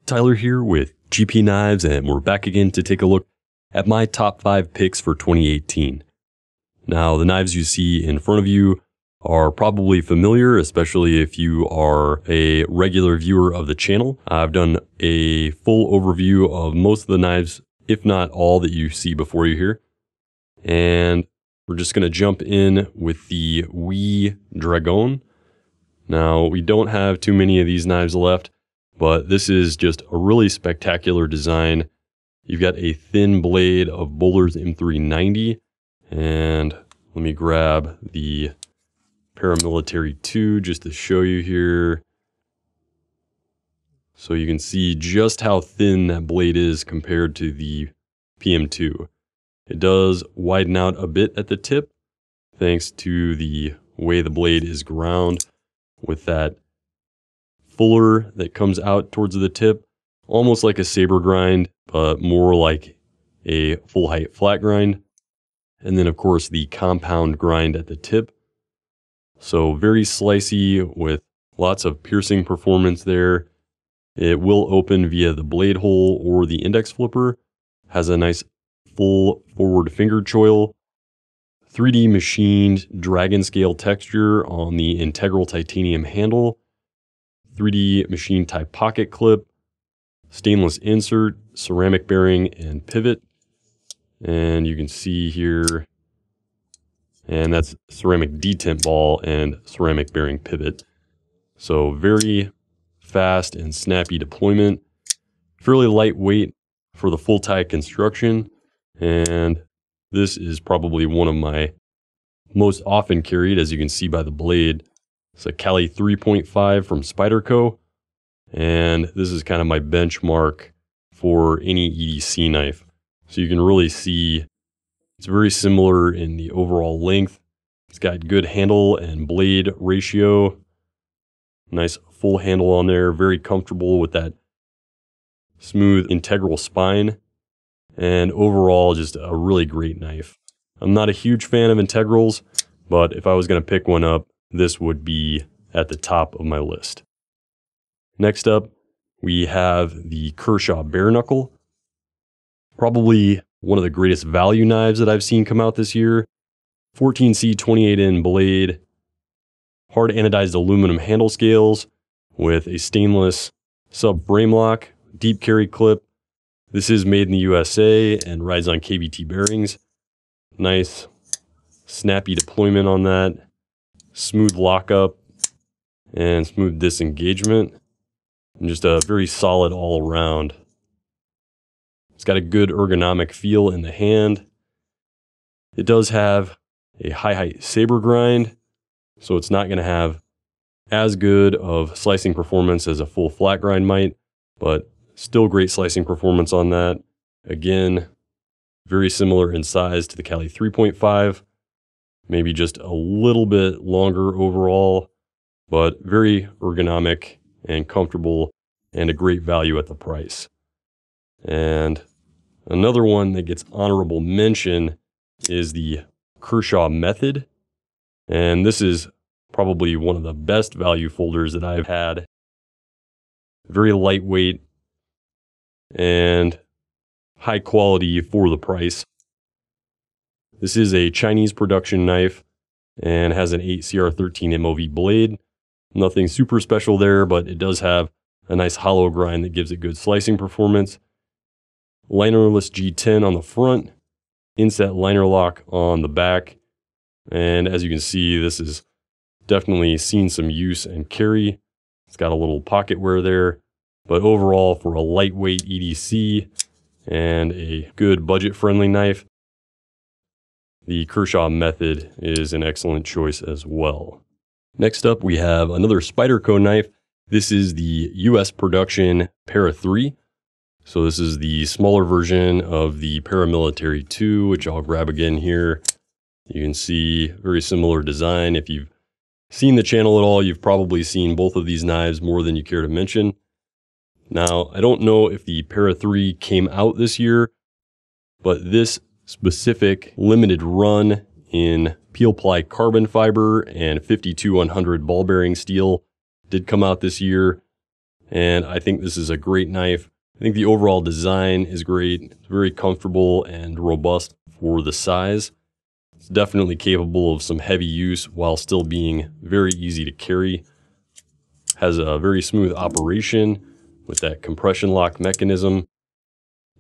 Tyler here with GPKnives, and we're back again to take a look at my top 5 picks for 2018. Now, the knives you see in front of you are probably familiar, especially if you are a regular viewer of the channel. I've done a full overview of most of the knives, if not all, that you see before you here. And we're just going to jump in with the Wee Dragoon. Now, we don't have too many of these knives left, but this is just a really spectacular design. You've got a thin blade of Bowler's M390, and let me grab the Paramilitary 2 just to show you here. So you can see just how thin that blade is compared to the PM2. It does widen out a bit at the tip, thanks to the way the blade is ground with that fuller that comes out towards the tip, almost like a saber grind, but more like a full height flat grind. And then of course the compound grind at the tip. So very slicey with lots of piercing performance there. It will open via the blade hole or the index flipper. Has a nice full forward finger choil. 3D machined dragon scale texture on the integral titanium handle. 3D machine type pocket clip, stainless insert, ceramic bearing, and pivot. And you can see here, and that's ceramic detent ball and ceramic bearing pivot. So very fast and snappy deployment, fairly lightweight for the full tie construction. And this is probably one of my most often carried, as you can see by the blade. It's a Cali 3.5 from Spyderco, and this is kind of my benchmark for any EDC knife. So you can really see it's very similar in the overall length. It's got good handle and blade ratio. Nice full handle on there, very comfortable with that smooth integral spine, and overall just a really great knife. I'm not a huge fan of integrals, but if I was going to pick one up, this would be at the top of my list. Next up, we have the Kershaw Bareknuckle. Probably one of the greatest value knives that I've seen come out this year. 14C 28N blade, hard anodized aluminum handle scales with a stainless sub frame lock, deep carry clip. This is made in the USA and rides on KBT bearings. Nice snappy deployment on that. Smooth lockup and smooth disengagement, and just a very solid all around. It's got a good ergonomic feel in the hand. It does have a high height saber grind, so it's not going to have as good of slicing performance as a full flat grind might, but still great slicing performance on that. Again, very similar in size to the Cali 3.5. Maybe just a little bit longer overall, but very ergonomic and comfortable and a great value at the price. And another one that gets honorable mention is the Kershaw Method. And this is probably one of the best value folders that I've had. Very lightweight and high quality for the price. This is a Chinese production knife and has an 8CR13 MOV blade. Nothing super special there, but it does have a nice hollow grind that gives it good slicing performance. Linerless G10 on the front, inset liner lock on the back. And as you can see, this has definitely seen some use and carry. It's got a little pocket wear there, but overall for a lightweight EDC and a good budget-friendly knife, the Kershaw Method is an excellent choice as well. Next up, we have another Spyderco knife. This is the US production Para 3. So this is the smaller version of the Paramilitary 2, which I'll grab again here. You can see very similar design. If you've seen the channel at all, you've probably seen both of these knives more than you care to mention. Now, I don't know if the Para 3 came out this year, but this specific limited run in peel ply carbon fiber and 52-100 ball bearing steel did come out this year. And I think this is a great knife. I think the overall design is great. It's very comfortable and robust for the size. It's definitely capable of some heavy use while still being very easy to carry. Has a very smooth operation with that compression lock mechanism.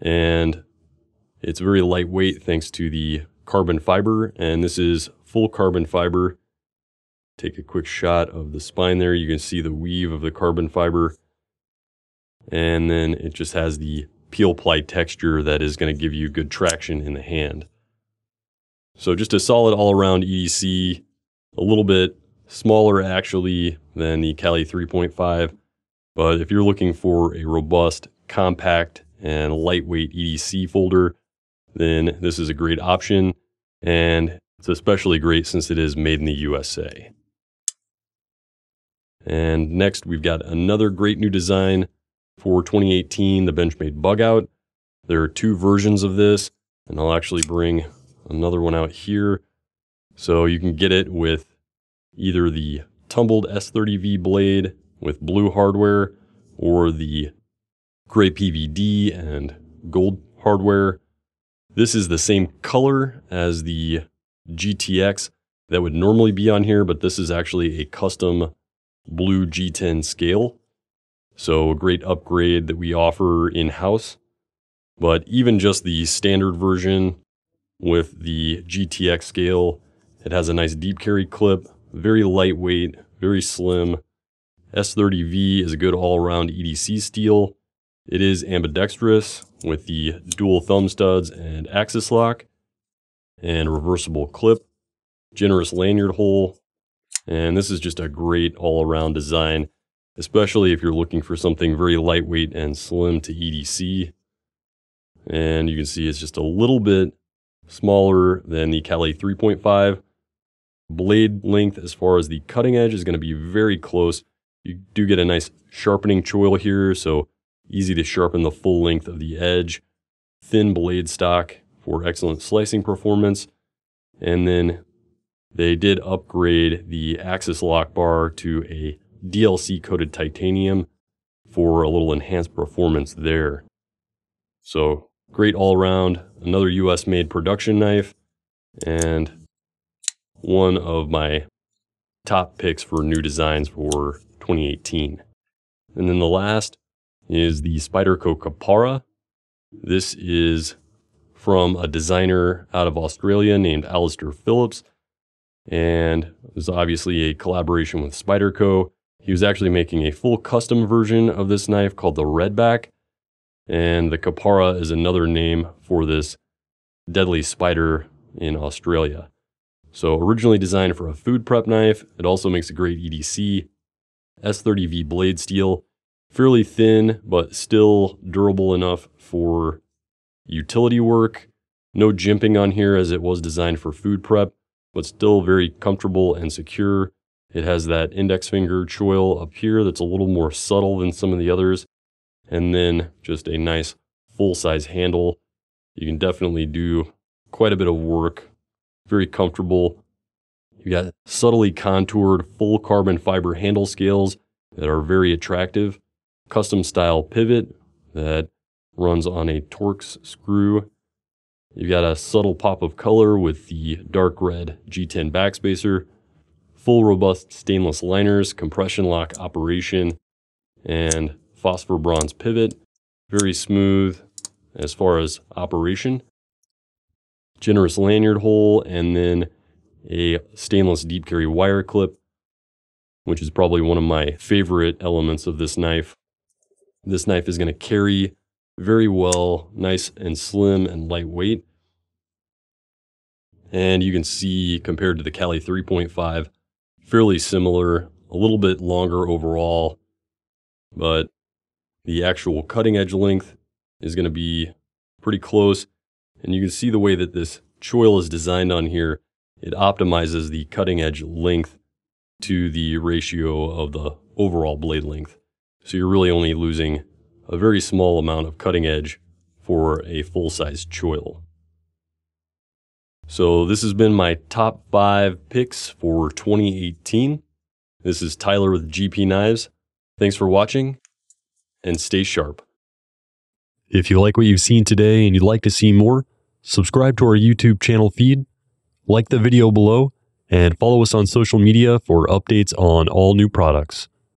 And it's very lightweight thanks to the carbon fiber. And this is full carbon fiber. Take a quick shot of the spine there. You can see the weave of the carbon fiber. And then it just has the peel ply texture that is going to give you good traction in the hand. So just a solid all-around EDC, a little bit smaller actually than the Cali 3.5, but if you're looking for a robust, compact, and lightweight EDC folder, then this is a great option, and it's especially great since it is made in the USA. And next we've got another great new design for 2018, the Benchmade Bugout. There are two versions of this, and I'll actually bring another one out here. So you can get it with either the tumbled S30V blade with blue hardware or the gray PVD and gold hardware. This is the same color as the GTX that would normally be on here, but this is actually a custom blue G10 scale. So a great upgrade that we offer in-house. But even just the standard version with the GTX scale, it has a nice deep carry clip, very lightweight, very slim. S30V is a good all-around EDC steel. It is ambidextrous with the dual thumb studs and axis lock, and reversible clip, generous lanyard hole. And this is just a great all-around design, especially if you're looking for something very lightweight and slim to EDC. And you can see it's just a little bit smaller than the Cali 3.5. Blade length as far as the cutting edge is going to be very close. You do get a nice sharpening choil here, so easy to sharpen the full length of the edge. Thin blade stock for excellent slicing performance. And then they did upgrade the axis lock bar to a DLC coated titanium for a little enhanced performance there. So great all around, another US made production knife, and one of my top picks for new designs for 2018. And then the last is the Spyderco Khepera. This is from a designer out of Australia named Alistair Phillips, and it was obviously a collaboration with Spyderco. He was actually making a full custom version of this knife called the Redback, and the Khepera is another name for this deadly spider in Australia. So originally designed for a food prep knife, it also makes a great EDC. S30V blade steel, fairly thin, but still durable enough for utility work. No jimping on here as it was designed for food prep, but still very comfortable and secure. It has that index finger choil up here that's a little more subtle than some of the others. And then just a nice full-size handle. You can definitely do quite a bit of work. Very comfortable. You got subtly contoured full carbon fiber handle scales that are very attractive. Custom style pivot that runs on a Torx screw. You've got a subtle pop of color with the dark red G10 backspacer. Full robust stainless liners, compression lock operation, and phosphor bronze pivot. Very smooth as far as operation. Generous lanyard hole, and then a stainless deep carry wire clip, which is probably one of my favorite elements of this knife. This knife is going to carry very well, nice and slim and lightweight. And you can see compared to the Cali 3.5, fairly similar, a little bit longer overall, but the actual cutting edge length is going to be pretty close. And you can see the way that this choil is designed on here, it optimizes the cutting edge length to the ratio of the overall blade length. So you're really only losing a very small amount of cutting edge for a full-size choil. So this has been my top 5 picks for 2018. This is Tyler with GPKnives. Thanks for watching, and stay sharp. If you like what you've seen today and you'd like to see more, subscribe to our YouTube channel feed, like the video below, and follow us on social media for updates on all new products.